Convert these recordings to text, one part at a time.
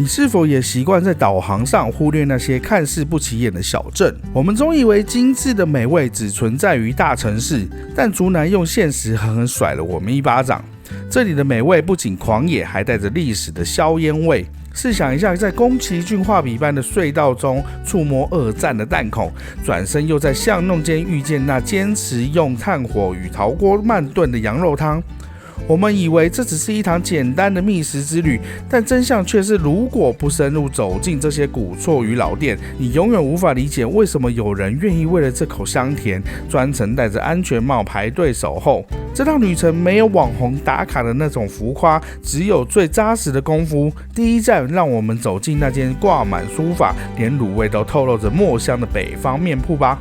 你是否也习惯在导航上忽略那些看似不起眼的小镇？我们总以为精致的美味只存在于大城市，但竹南用现实狠狠甩了我们一巴掌。这里的美味不仅狂野，还带着历史的硝烟味。试想一下，在宫崎骏画笔般的隧道中触摸二战的弹孔，转身又在巷弄间遇见那坚持用炭火与陶锅慢炖的羊肉汤。我们以为这只是一堂简单的觅食之旅，但真相却是，如果不深入走进这些古厝与老店，你永远无法理解为什么有人愿意为了这口香甜，专程戴着安全帽排队守候。这趟旅程没有网红打卡的那种浮夸，只有最扎实的功夫。第一站，让我们走进那间挂满书法，连卤味都透露着墨香的北方面铺吧。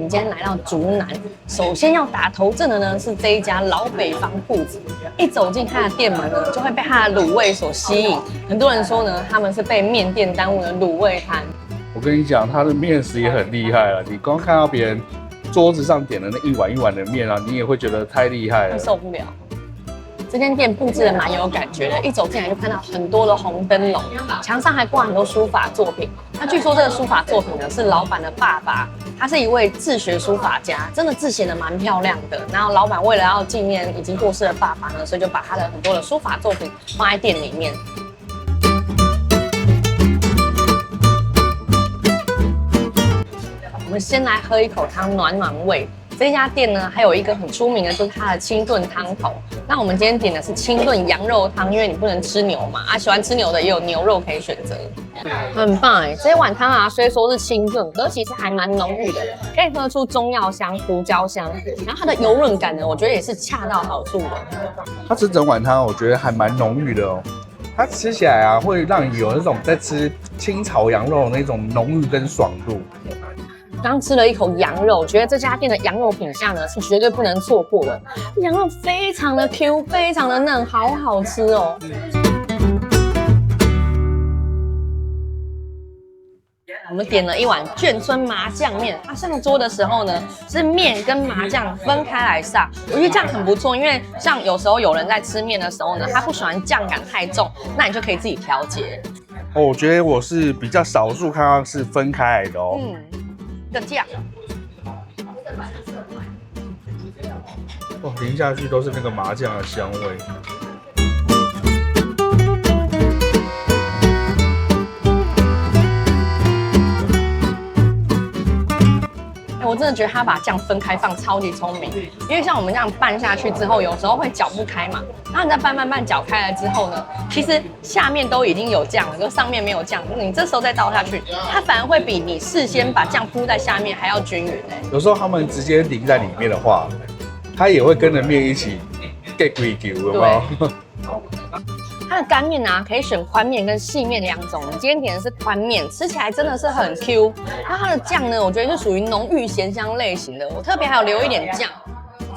今天来到竹南，首先要打头阵的呢是这一家老北方铺子。一走进它的店门呢，就会被它的卤味所吸引。很多人说呢，他们是被面店耽误的卤味摊。我跟你讲，它的面食也很厉害了。你光看到别人桌子上点的那一碗一碗的面啊，你也会觉得太厉害了，受不了。这间店布置的蛮有感觉的，一走进来就看到很多的红灯笼，墙上还挂很多书法作品。那据说这个书法作品呢是老板的爸爸，他是一位自学书法家，真的字写得蛮漂亮的。然后老板为了要纪念已经过世的爸爸呢，所以就把他的很多的书法作品放在店里面。我们先来喝一口汤，暖暖胃。这家店呢，还有一个很出名的，就是它的清炖汤头。那我们今天点的是清炖羊肉汤，因为你不能吃牛嘛，喜欢吃牛的也有牛肉可以选择，很棒哎！这碗汤啊，虽说是清炖，可是其实还蛮浓郁的，可以喝出中药香、胡椒香，然后它的油润感呢，我觉得也是恰到好处的。它这整碗汤我觉得还蛮浓郁的哦，它吃起来啊，会让你有那种在吃清炒羊肉的那种浓郁跟爽度。刚吃了一口羊肉，觉得这家店的羊肉品相呢是绝对不能错过的。羊肉非常的 Q， 非常的嫩，好好吃哦。我们点了一碗眷村麻酱面，它上桌的时候呢，是面跟麻酱分开来上，我觉得这样很不错，因为像有时候有人在吃面的时候呢，他不喜欢酱感太重，那你就可以自己调节。哦，我觉得我是比较少数看到是分开来的哦。这个酱，哇，淋下去都是那个麻酱的香味。我真的觉得他把酱分开放超级聪明，因为像我们这样拌下去之后，有时候会搅不开嘛。然后你再拌搅开了之后呢，其实下面都已经有酱了，就上面没有酱，你这时候再倒下去，它反而会比你事先把酱铺在下面还要均匀哎。有时候他们直接淋在里面的话，它也会跟着面一起 get green， 有没有？它的干面啊，可以选宽面跟细面两种。我们今天点的是宽面，吃起来真的是很 Q。那它的酱呢，我觉得是属于浓郁咸香类型的。我特别还有留一点酱，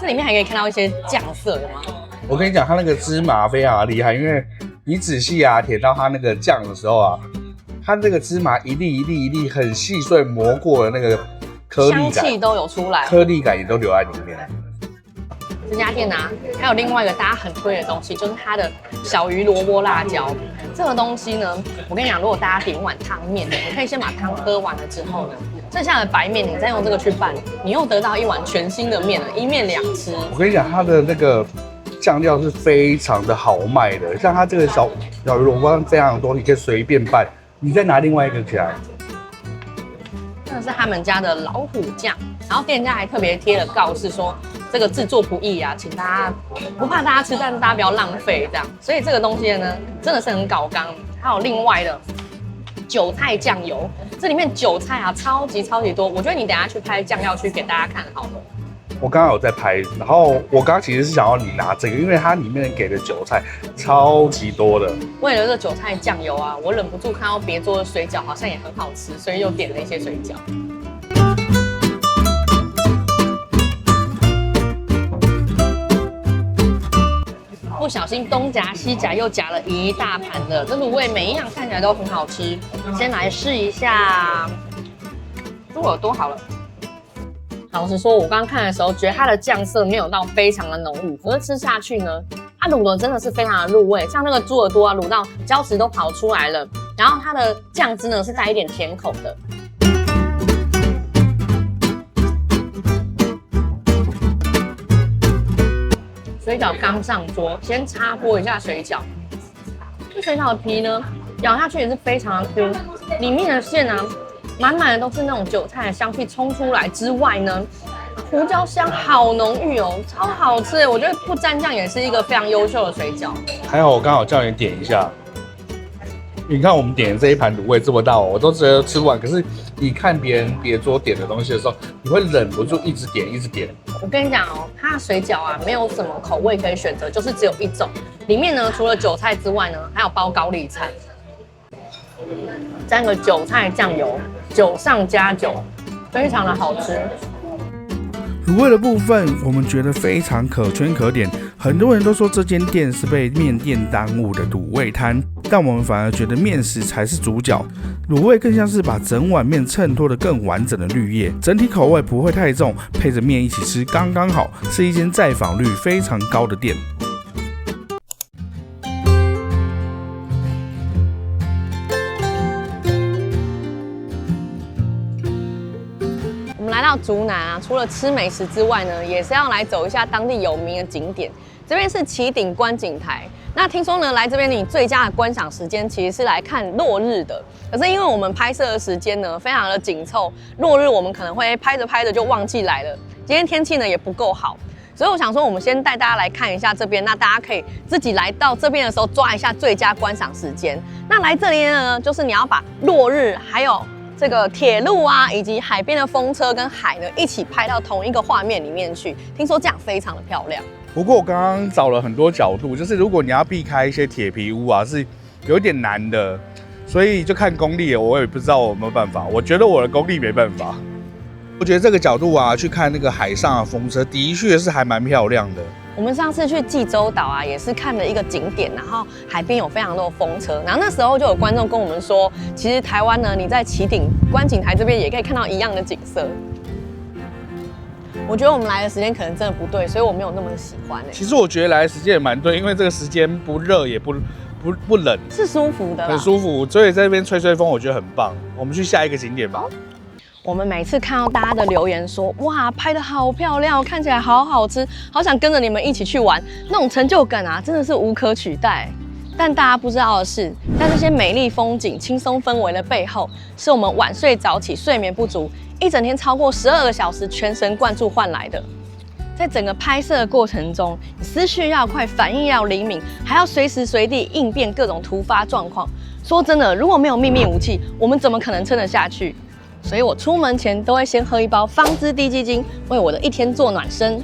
这里面还可以看到一些酱色的吗？我跟你讲，它那个芝麻非常的厉害，因为你仔细啊舔到它那个酱的时候啊，它这个芝麻一粒一粒一粒很细碎磨过的那个颗粒感，香气都有出来，颗粒感也都留在里面。这家店啊，还有另外一个大家很推的东西，就是它的小鱼萝卜辣椒。这个东西呢，我跟你讲，如果大家点一碗汤面，你可以先把汤喝完了之后呢，剩下的白面你再用这个去拌，你又得到一碗全新的面了，一面两吃。我跟你讲，它的那个酱料是非常的豪迈的，像它这个小鱼萝卜非常多，你可以随便拌，你再拿另外一个起来。这是他们家的老虎酱，然后店家还特别贴了告示说，这个制作不易啊，请大家不怕大家吃，但是大家不要浪费这样。所以这个东西呢，真的是很搞纲。还有另外的韭菜酱油，这里面韭菜啊超级多，我觉得你等一下去拍酱料区给大家看好了。我刚刚有在拍，然后我刚刚其实是想要你拿这个，因为它里面给的韭菜超级多的。为了这韭菜酱油啊，我忍不住看到别桌的水饺好像也很好吃，所以又点了一些水饺。不小心东夹西夹又夹了一大盘的，这卤味每一样看起来都很好吃。先来试一下猪耳朵好了。老实说，我刚刚看的时候，觉得它的酱色没有到非常的浓郁，可是吃下去呢，它卤的真的是非常的入味。像那个猪耳朵啊，卤到胶质都跑出来了，然后它的酱汁呢是带一点甜口的。水饺刚上桌，先插播一下水饺。这水饺的皮呢，咬下去也是非常的 Q， 里面的馅啊，满满的都是那种韭菜的香气冲出来之外呢，胡椒香好浓郁哦，超好吃。我觉得不蘸酱也是一个非常优秀的水饺。还好我刚好叫你点一下。你看我们点的这一盘卤味这么大哦，我都觉得吃不完。可是你看别桌点的东西的时候，你会忍不住一直点一直点。我跟你讲哦，它的水饺啊没有什么口味可以选择，就是只有一种。里面呢除了韭菜之外呢，还有包高丽菜，沾个韭菜酱油，酒上加酒，非常的好吃。卤味的部分，我们觉得非常可圈可点。很多人都说这间店是被面店耽误的卤味摊，但我们反而觉得面食才是主角，卤味更像是把整碗面衬托得更完整的绿叶，整体口味不会太重，配着面一起吃刚刚好，是一间在访率非常高的店。来到竹南啊，除了吃美食之外呢，也是要来走一下当地有名的景点。这边是旗顶观景台。那听说呢，来这边你最佳的观赏时间其实是来看落日的。可是因为我们拍摄的时间呢非常的紧凑，落日我们可能会拍着拍着就忘记来了。今天天气呢也不够好，所以我想说，我们先带大家来看一下这边。那大家可以自己来到这边的时候抓一下最佳观赏时间。那来这里呢，就是你要把落日还有这个铁路啊，以及海边的风车跟海呢，一起拍到同一个画面里面去。听说这样非常的漂亮。不过我刚刚找了很多角度，就是如果你要避开一些铁皮屋啊，是有点难的，所以就看功力了。我也不知道我有没有办法，我觉得我的功力没办法。我觉得这个角度啊，去看那个海上的风车，的确是还蛮漂亮的。我们上次去济州岛啊，也是看了一个景点，然后海边有非常多的风车，然后那时候就有观众跟我们说，其实台湾呢，你在旗顶观景台这边也可以看到一样的景色。我觉得我们来的时间可能真的不对，所以我没有那么喜欢。其实我觉得来的时间也蛮对，因为这个时间不热也不冷，是舒服的，很舒服，所以在这边吹吹风，我觉得很棒。我们去下一个景点吧。我们每次看到大家的留言说，哇，拍得好漂亮，看起来好好吃，好想跟着你们一起去玩，那种成就感啊，真的是无可取代。但大家不知道的是，在这些美丽风景、轻松氛围的背后，是我们晚睡早起、睡眠不足，一整天超过12个小时全神贯注换来的。在整个拍摄的过程中，你思绪要快，反应要灵敏，还要随时随地应变各种突发状况。说真的，如果没有秘密武器，我们怎么可能撑得下去？所以我出门前都会先喝一包芳姿滴鸡精，为我的一天做暖身。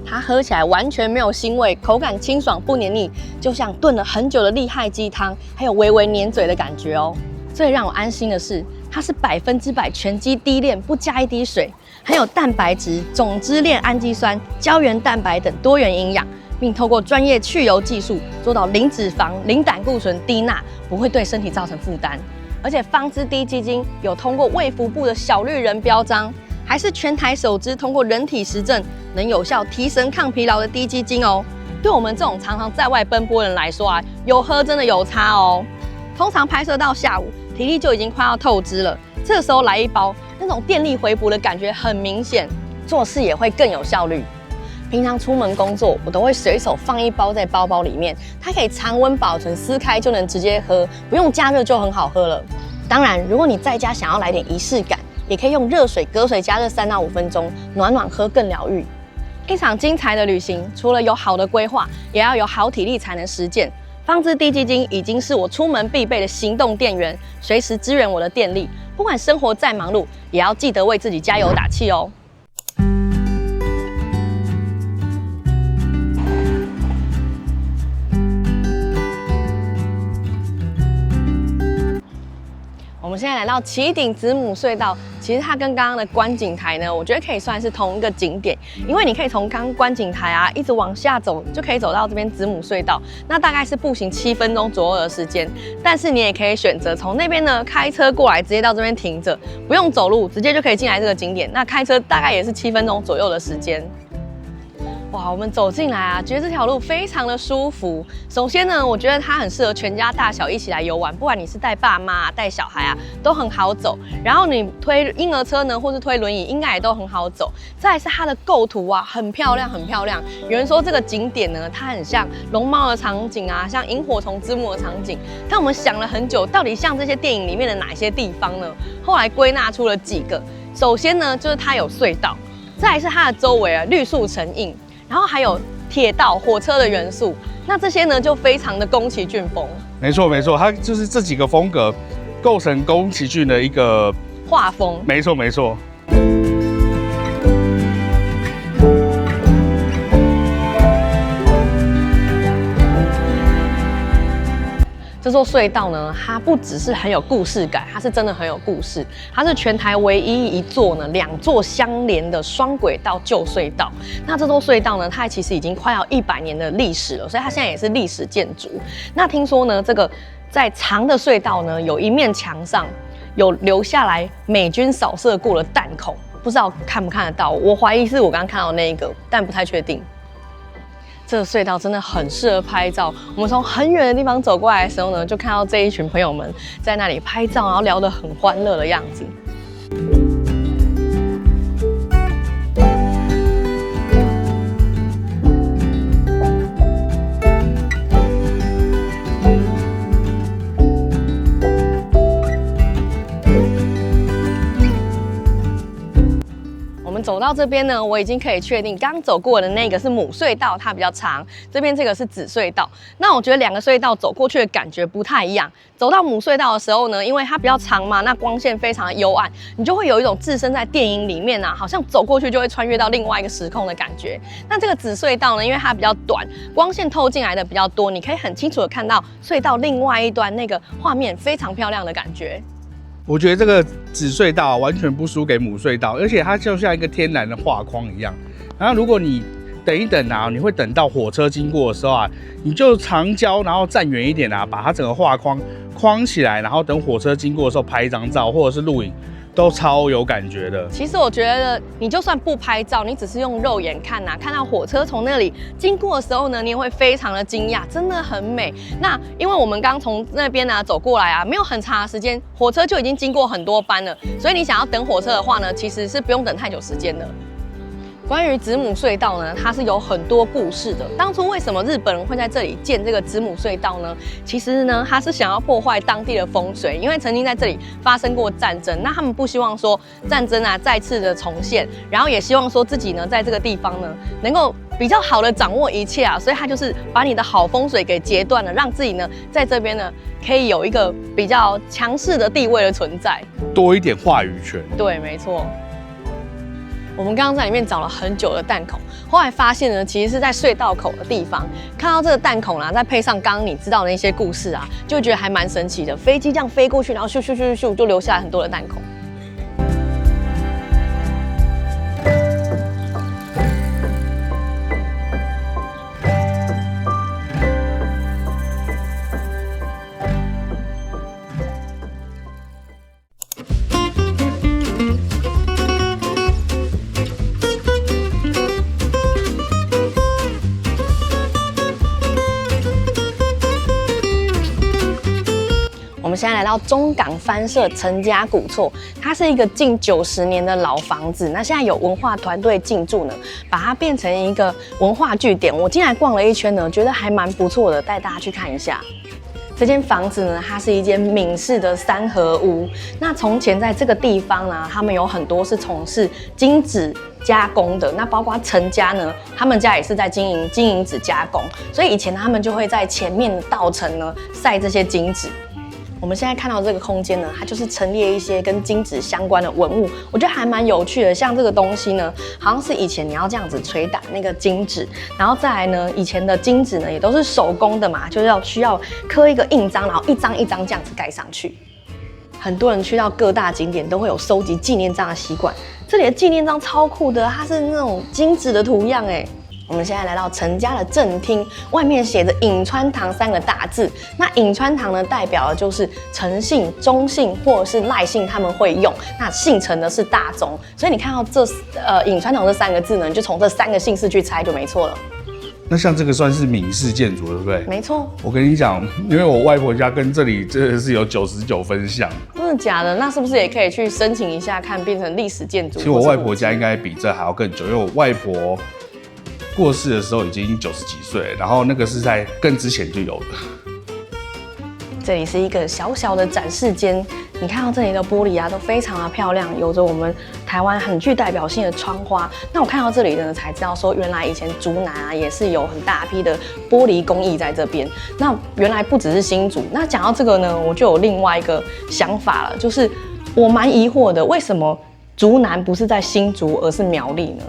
它喝起来完全没有腥味，口感清爽不黏腻，就像炖了很久的厉害鸡汤，还有微微黏嘴的感觉哦。最让我安心的是，它是100%全鸡低炼，不加一滴水，含有蛋白质、总支链氨基酸、胶原蛋白等多元营养，并透过专业去油技术做到零脂肪、零胆固醇、低钠，不会对身体造成负担。而且芳姿滴鸡精有通过卫福部的小绿人标章，还是全台首支通过人体实证能有效提神抗疲劳的滴鸡精哦。对我们这种常常在外奔波的人来说啊，有喝真的有差哦。通常拍摄到下午，体力就已经快要透支了，这时候来一包，那种电力回补的感觉很明显，做事也会更有效率。平常出门工作，我都会随手放一包在包包里面，它可以常温保存，撕开就能直接喝，不用加热就很好喝了。当然，如果你在家想要来点仪式感，也可以用热水隔水加热3到5分钟，暖暖喝更疗愈。一场精彩的旅行，除了有好的规划，也要有好体力才能实践。芳姿滴鸡精已经是我出门必备的行动电源，随时支援我的电力。不管生活再忙碌，也要记得为自己加油打气哦。我们现在来到旗顶子母隧道，其实它跟刚刚的观景台呢，我觉得可以算是同一个景点，因为你可以从刚刚观景台啊一直往下走，就可以走到这边子母隧道，那大概是步行7分钟左右的时间。但是你也可以选择从那边呢开车过来，直接到这边停着，不用走路，直接就可以进来这个景点。那开车大概也是7分钟左右的时间。哇，我们走进来啊，觉得这条路非常的舒服。首先呢，我觉得它很适合全家大小一起来游玩，不管你是带爸妈、带小孩啊，都很好走。然后你推婴儿车呢，或是推轮椅，应该也都很好走。再来是它的构图啊，很漂亮，很漂亮。有人说这个景点呢，它很像龙猫的场景啊，像萤火虫之墓的场景。但我们想了很久，到底像这些电影里面的哪些地方呢？后来归纳出了几个。首先呢，就是它有隧道，再来是它的周围啊，绿树成荫。然后还有铁道、火车的元素，那这些呢就非常的宫崎骏风。没错没错，它就是这几个风格构成宫崎骏的一个画风。没错没错。这座隧道呢，它不只是很有故事感，它是真的很有故事。它是全台唯一一座呢2座相连的双轨道旧隧道。那这座隧道呢，它其实已经快要100年的历史了，所以它现在也是历史建筑。那听说呢，这个在长的隧道呢，有一面墙上有留下来美军扫射过的弹孔，不知道看不看得到？我怀疑是我刚刚看到的那一个，但不太确定。这个隧道真的很适合拍照。我们从很远的地方走过来的时候呢，就看到这一群朋友们在那里拍照，然后聊得很欢乐的样子。走到这边呢，我已经可以确定，刚走过的那个是母隧道，它比较长；这边这个是子隧道。那我觉得2个隧道走过去的感觉不太一样。走到母隧道的时候呢，因为它比较长嘛，那光线非常的幽暗，你就会有一种置身在电影里面啊，好像走过去就会穿越到另外一个时空的感觉。那这个子隧道呢，因为它比较短，光线透进来的比较多，你可以很清楚的看到隧道另外一端那个画面非常漂亮的感觉。我觉得这个子隧道完全不输给母隧道，而且它就像一个天然的画框一样。然后如果你等一等啊，你会等到火车经过的时候啊，你就长焦，然后站远一点啊，把它整个画框起来，然后等火车经过的时候拍一张照，或者是录影，都超有感觉的。其实我觉得你就算不拍照，你只是用肉眼看啊，看到火车从那里经过的时候呢，你也会非常的惊讶，真的很美。那因为我们刚从那边啊走过来啊，没有很长的时间，火车就已经经过很多班了，所以你想要等火车的话呢，其实是不用等太久时间的。关于子母隧道呢，它是有很多故事的。当初为什么日本人会在这里建这个子母隧道呢？其实呢，他是想要破坏当地的风水，因为曾经在这里发生过战争，那他们不希望说战争啊再次的重现，然后也希望说自己呢在这个地方呢能够比较好的掌握一切啊，所以他就是把你的好风水给截断了，让自己呢在这边呢可以有一个比较强势的地位的存在，多一点话语权。对，没错。我们刚刚在里面找了很久的弹孔，后来发现呢，其实是在隧道口的地方看到这个弹孔啦，再配上刚刚你知道的那些故事啊，就会觉得还蛮神奇的。飞机这样飞过去，然后咻咻咻咻咻就留下来很多的弹孔。我们现在来到中港翻社陈家古厝，它是一个近90年的老房子。那现在有文化团队进驻呢，把它变成一个文化据点。我进来逛了一圈呢，觉得还蛮不错的，带大家去看一下。这间房子呢，它是一间闽式的3合屋。那从前在这个地方呢，他们有很多是从事金纸加工的。那包括陈家呢，他们家也是在经营金银纸加工，所以以前他们就会在前面的稻城呢晒这些金纸。我们现在看到这个空间呢，它就是陈列一些跟金纸相关的文物，我觉得还蛮有趣的。像这个东西呢，好像是以前你要这样子捶打那个金纸，然后再来呢，以前的金纸呢也都是手工的嘛，就是需要刻一个印章，然后一张一张这样子盖上去。很多人去到各大景点都会有收集纪念章的习惯。这里的纪念章超酷的，它是那种金纸的图样哎。我们现在来到陈家的正厅，外面写着颍川堂3个大字。那颍川堂呢，代表的就是陈姓、钟姓或者是赖姓他们会用。那姓陈的是大钟，所以你看到这颍川堂这3个字呢，你就从这3个姓氏去猜就没错了。那像这个算是闽式建筑，对不对？没错。我跟你讲，因为我外婆家跟这里真的是有99分像。真的假的？那是不是也可以去申请一下，看变成历史建筑？其实我外婆家应该比这还要更久，因为我外婆过世的时候已经90几岁，然后那个是在更之前就有的。这里是一个小小的展示间，你看到这里的玻璃啊，都非常的漂亮，有着我们台湾很具代表性的窗花。那我看到这里呢，才知道说，原来以前竹南啊也是有很大批的玻璃工艺在这边。那原来不只是新竹。那讲到这个呢，我就有另外一个想法了，就是我蛮疑惑的，为什么竹南不是在新竹，而是苗栗呢？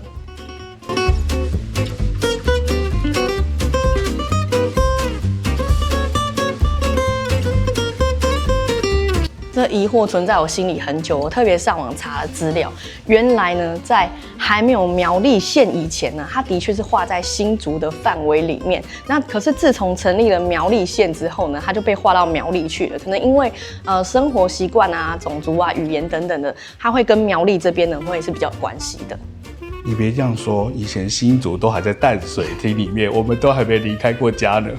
这疑惑存在我心里很久，我特别上网查了资料。原来呢，在还没有苗栗县以前呢，它的确是划在新竹的范围里面。那可是自从成立了苗栗县之后呢，它就被划到苗栗去了。可能因为生活习惯啊、种族啊、语言等等的，它会跟苗栗这边呢会是比较有关系的。你别这样说，以前新竹都还在淡水厅里面，我们都还没离开过家呢。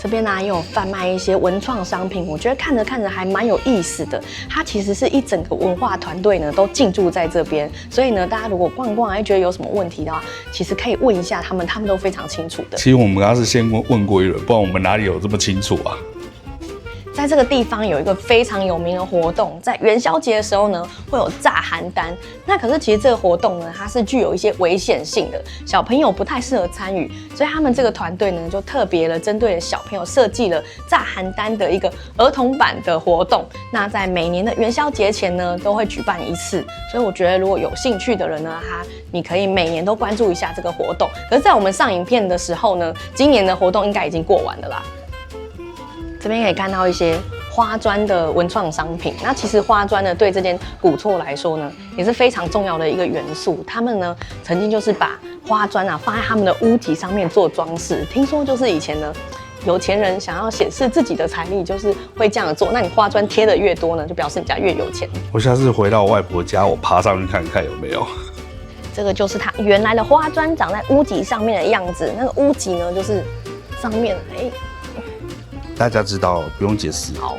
这边呢也有贩卖一些文创商品，我觉得看着看着还蛮有意思的。它其实是一整个文化团队呢都进驻在这边，所以呢大家如果逛逛还觉得有什么问题的话，其实可以问一下他们，他们都非常清楚的。其实我们刚刚是先问过一轮，不然我们哪里有这么清楚啊？在这个地方有一个非常有名的活动，在元宵节的时候呢，会有炸邯郸。那可是其实这个活动呢，它是具有一些危险性的，小朋友不太适合参与，所以他们这个团队呢，就特别的针对小朋友设计了炸邯郸的一个儿童版的活动。那在每年的元宵节前呢，都会举办一次。所以我觉得如果有兴趣的人呢，你可以每年都关注一下这个活动。可是，在我们上影片的时候呢，今年的活动应该已经过完了啦。这边可以看到一些花砖的文创商品。那其实花砖呢，对这间古厝来说呢，也是非常重要的一个元素。他们呢，曾经就是把花砖啊放在他们的屋体上面做装饰。听说就是以前呢，有钱人想要显示自己的财力，就是会这样做。那你花砖贴的越多呢，就表示你家越有钱。我下次回到我外婆家，我爬上去看看有没有。这个就是它原来的花砖长在屋脊上面的样子。那个屋脊呢，就是上面大家知道，不用解释。好。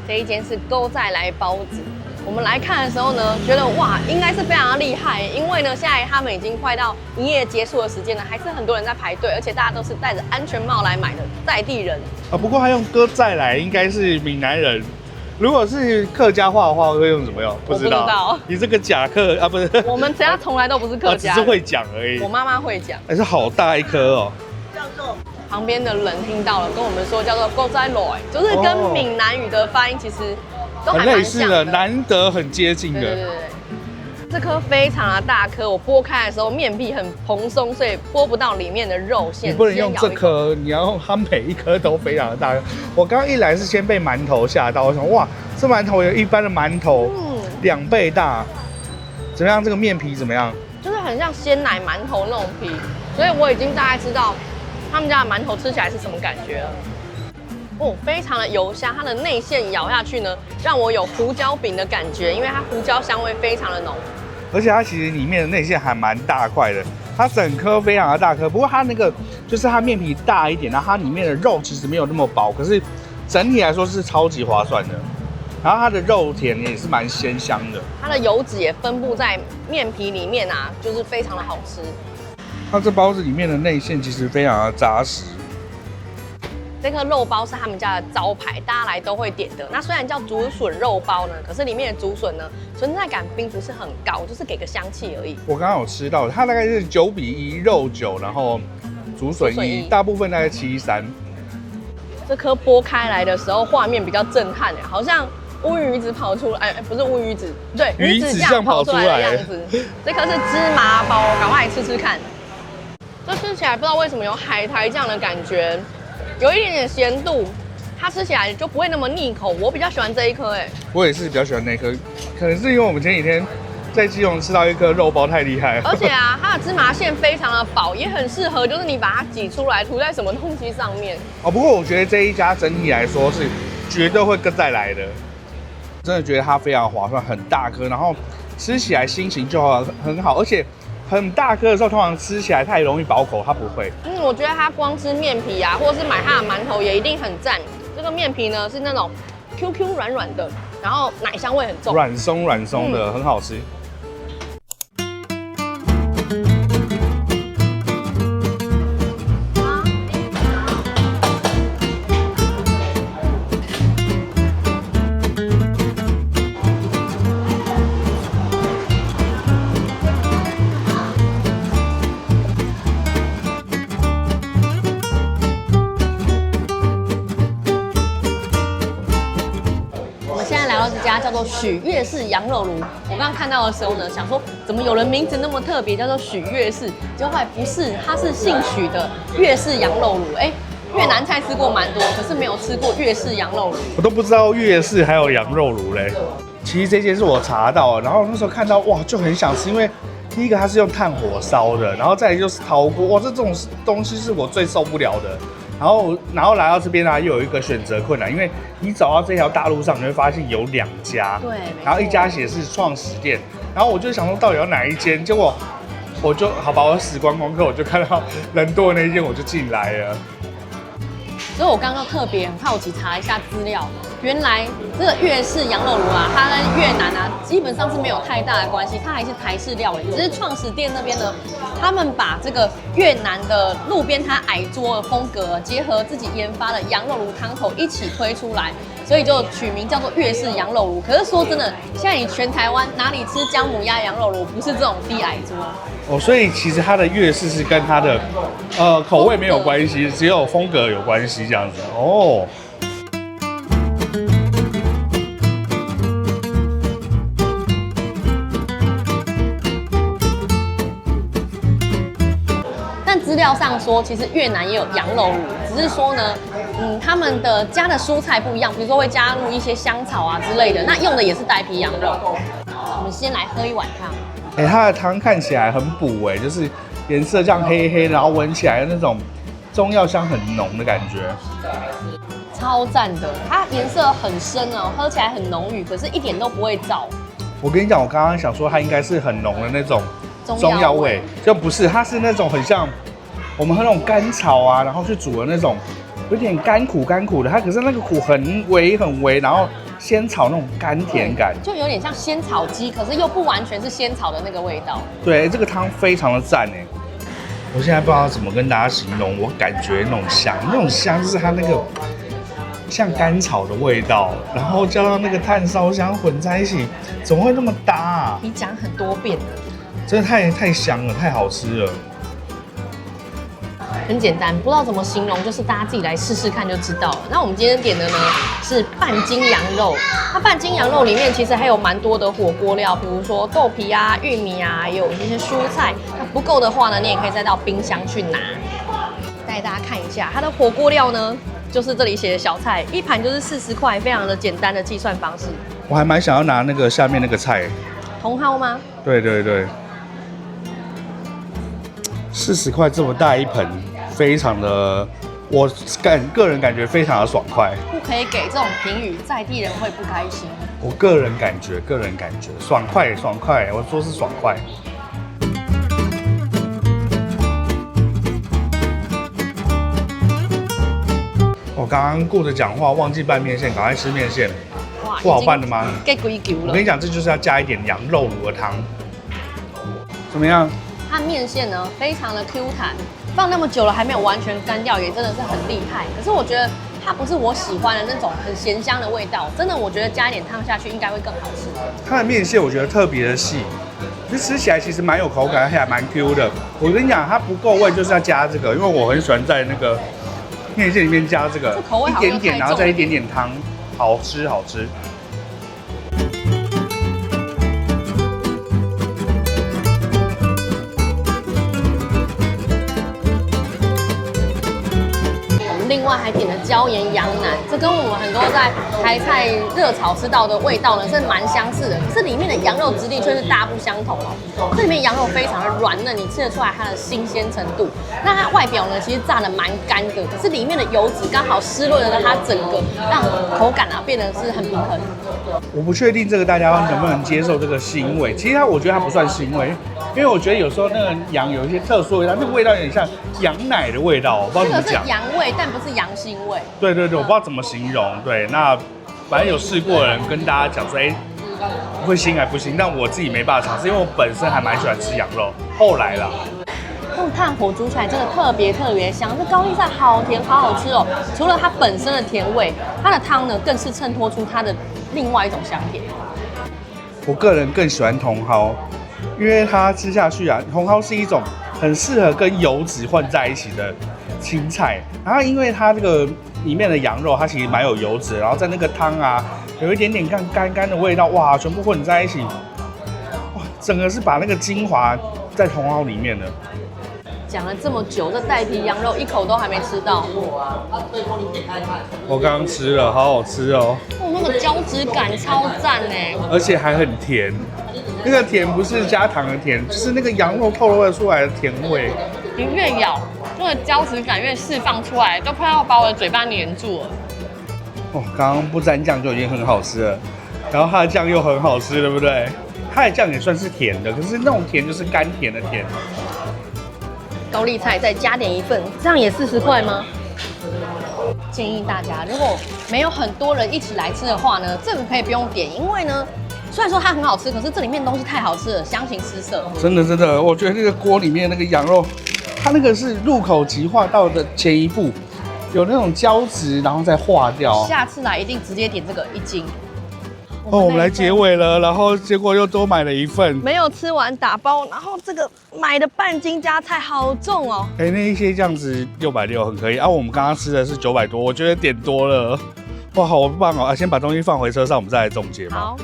这一间是勾再来包子。我们来看的时候呢，觉得哇，应该是非常的厉害，因为呢，现在他们已经快到营业结束的时间了，还是很多人在排队，而且大家都是戴着安全帽来买的在地人。不过他用勾再来，应该是闽南人。如果是客家话的话，会用什么用？不知道。你这个假客啊，不是？我们家从来都不是客家，只是会讲而已。我妈妈会讲。还是好大一颗哦。叫做旁边的人听到了，跟我们说叫做勾仔螺，就是跟闽南语的发音其实都还蛮像的，很类似的，难得很接近的。对。这颗非常的大颗，我剥开的时候面皮很蓬松，所以剥不到里面的肉馅。你不能用这颗，你要用它每一颗都非常的大颗。我刚刚一来是先被馒头吓到，我想哇，这馒头有一般的馒头2倍大。怎么样？这个面皮怎么样？就是很像鲜奶馒头那种皮，所以我已经大概知道他们家的馒头吃起来是什么感觉了。非常的油香，它的内馅咬下去呢，让我有胡椒饼的感觉，因为它胡椒香味非常的浓。而且它其实里面的内馅还蛮大块的，它整颗非常的大颗，不过它那个就是它面皮大一点，然后它里面的肉其实没有那么薄，可是整体来说是超级划算的。然后它的肉甜也是蛮鲜香的，它的油脂也分布在面皮里面啊，就是非常的好吃。它这包子里面的内馅其实非常的扎实。这颗肉包是他们家的招牌，大家来都会点的。那虽然叫竹笋肉包呢，可是里面的竹笋呢，存在感并不是很高，就是给个香气而已。我刚刚有吃到，它大概是9:1，肉9，然后竹笋1，大部分大概7:3。这颗剥开来的时候，画面比较震撼好像乌鱼子跑出来，哎，不是乌鱼子，对，鱼子酱跑出来的跑出来样子。这颗是芝麻包，赶快来吃吃看。这吃起来不知道为什么有海苔酱的感觉，有一点点咸度，它吃起来就不会那么腻口。我比较喜欢这一颗，哎，我也是比较喜欢那颗，可能是因为我们前几天在基隆吃到一颗肉包太厉害了。而且啊，它的芝麻馅非常的薄，也很适合，就是你把它挤出来涂在什么东西上面。哦，不过我觉得这一家整体来说是绝对会再来的，真的觉得它非常划算，很大颗，然后吃起来心情就很好，而且很大颗的时候，通常吃起来太容易饱口，它不会。我觉得它光吃面皮啊，或者是买它的馒头也一定很赞。这个面皮呢是那种 QQ 软软的，然后奶香味很重，软松的，很好吃。这家叫做许月式羊肉炉，我刚刚看到的时候呢，想说怎么有人名字那么特别，叫做许月式，结果后来不是，它是姓许的粤式羊肉炉。哎，越南菜吃过蛮多，可是没有吃过粤式羊肉炉。我都不知道粤式还有羊肉炉嘞。其实这间是我查到的，然后那时候看到哇，就很想吃，因为第一个它是用炭火烧的，然后再来就是陶锅，哇，这种东西是我最受不了的。然后来到这边呢，又有一个选择困难，因为你走到这条大路上，你会发现有2家，对，然后一家写是创始店，然后我就想说到底要哪一间，结果我就好吧，我死观光客，我就看到人多的那一间，我就进来了。所以我刚刚特别很好奇查一下资料，原来这个粤式羊肉炉啊，它跟越南啊基本上是没有太大的关系，它还是台式料理。只是创始店那边呢，他们把这个越南的路边摊矮桌的风格，结合自己研发的羊肉炉汤头一起推出来，所以就取名叫做粤式羊肉炉。可是说真的，现在你全台湾哪里吃姜母鸭羊肉炉不是这种低矮桌？哦，所以其实它的粤式是跟它的口味没有关系，只有风格有关系这样子哦。但资料上说，其实越南也有羊肉炉，只是说呢，他们的加的蔬菜不一样，比如说会加入一些香草啊之类的，那用的也是带皮羊肉。我们先来喝一碗汤。它的汤看起来很补就是颜色这样黑黑，然后闻起来那种中药香很浓的感觉，超赞的。它颜色很深哦，喝起来很浓郁，可是一点都不会燥。我跟你讲，我刚刚想说它应该是很浓的那种中药味，就不是，它是那种很像我们喝那种甘草啊，然后去煮的那种有点甘苦的，它可是那个苦很微，然后仙草那种甘甜感，就有点像仙草鸡，可是又不完全是仙草的那个味道。对，这个汤非常的赞哎！我现在不知道怎么跟大家形容，我感觉那种香就是它那个像甘草的味道，然后加上那个炭烧香混在一起，怎么会那么搭啊？你讲很多遍了，真的太香了，太好吃了。很简单，不知道怎么形容，就是大家自己来试试看就知道了。那我们今天点的呢是半斤羊肉，它半斤羊肉里面其实还有蛮多的火锅料，比如说豆皮啊、玉米啊，也有一些蔬菜。那不够的话呢，你也可以再到冰箱去拿。带大家看一下它的火锅料呢，就是这里写的小菜，一盘就是40块，非常的简单的计算方式。我还蛮想要拿那个下面那个菜，茼蒿吗？对，40块这么大一盆。非常的，我个人感觉非常的爽快，不可以给这种评语，在地人会不开心。我个人感觉爽快，我说是爽快。我刚刚顾着讲话，忘记拌面线，赶快吃面线。哇，不好拌的吗？给规矩了。我跟你讲，这就是要加一点羊肉炉的汤，怎么样？它面线呢，非常的 Q 弹。放那么久了还没有完全干掉，也真的是很厉害。可是我觉得它不是我喜欢的那种很咸香的味道，真的我觉得加一点汤下去应该会更好吃。它的面线我觉得特别的细，就吃起来其实蛮有口感，还蛮 Q 的。我跟你讲，它不够味就是要加这个，因为我很喜欢在那个面线里面加这个，口味一点点，然后再一点点汤，好吃。外还点了椒盐羊腩，这跟我们很多在台菜热炒吃到的味道呢是蛮相似的，可是里面的羊肉质地却是大不相同哦。这里面羊肉非常的软嫩，你吃得出来它的新鲜程度。那它外表呢其实炸的蛮干的，可是里面的油脂刚好湿润了它整个，让口感啊变得是很平衡。我不确定这个大家能不能接受这个腥味，其实我觉得它不算腥味，因为我觉得有时候那个羊有一些特殊的味道，那个味道有点像羊奶的味道，我不知道怎么讲。这个是羊味，但不是羊腥味。对，我不知道怎么形容。对，那反正有试过的人跟大家讲说，会腥还不腥，但我自己没办法尝试，因为我本身还蛮喜欢吃羊肉。后来啦，用炭火煮起来真的特别香，这高丽菜好甜，好好吃哦。除了它本身的甜味，它的汤呢更是衬托出它的另外一种香甜。我个人更喜欢茼蒿，因为它吃下去啊，茼蒿是一种很适合跟油脂混在一起的青菜。然后因为它这个里面的羊肉，它其实蛮有油脂，然后在那个汤啊，有一点点干的味道，哇，全部混在一起，哇，整个是把那个精华在茼蒿里面的。讲了这么久，这带皮羊肉一口都还没吃到。我刚刚吃了，好好吃哦。那个胶质感超赞哎，而且还很甜。那个甜不是加糖的甜，就是那个羊肉透露出来的甜味。你越咬，那个胶质感越释放出来，都快要把我的嘴巴黏住了。哦，刚刚不沾酱就已经很好吃了，然后它的酱又很好吃，对不对？它的酱也算是甜的，可是那种甜就是甘甜的甜。高丽菜再加点一份，这样也40块吗？建议大家如果没有很多人一起来吃的话呢，这个可以不用点，因为呢，虽然说它很好吃，可是这里面东西太好吃了，相形失色。真的，我觉得那个锅里面那个羊肉，它那个是入口即化到的前一步，有那种胶质，然后再化掉。下次来一定直接点这个1斤。哦，我们来结尾了，然后结果又多买了一份，没有吃完打包，然后这个买的半斤加菜好重哦。那一些这样子660很可以啊。我们刚刚吃的是900多，我觉得点多了，哇，好棒哦！先把东西放回车上，我们再来总结吧。好。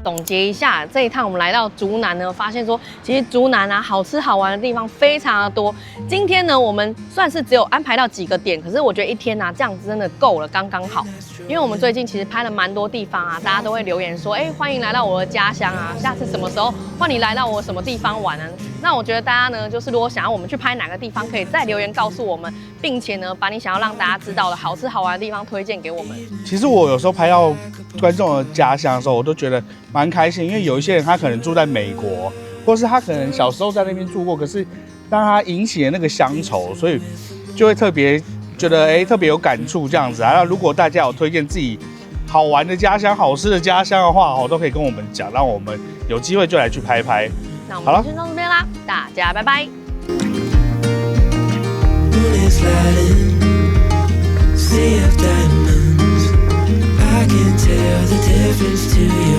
总结一下，这一趟我们来到竹南呢，发现说其实竹南啊好吃好玩的地方非常的多。今天呢，我们算是只有安排到几个点，可是我觉得一天啊这样子真的够了，刚刚好。因为我们最近其实拍了蛮多地方啊，大家都会留言说，欢迎来到我的家乡啊，下次什么时候换你来到我什么地方玩啊？那我觉得大家呢，就是如果想要我们去拍哪个地方，可以再留言告诉我们，并且呢，把你想要让大家知道的好吃好玩的地方推荐给我们。其实我有时候拍到观众的家乡的时候，我都觉得蛮开心，因为有一些人他可能住在美国，或是他可能小时候在那边住过，可是当他引起了那个乡愁，所以就会特别觉得特别有感触这样子啊。那如果大家有推荐自己好玩的家乡、好吃的家乡的话，都可以跟我们讲，让我们有机会就来去拍拍。那我们先到这边啦，大家拜拜。Sea of diamonds, I can tell the difference to you.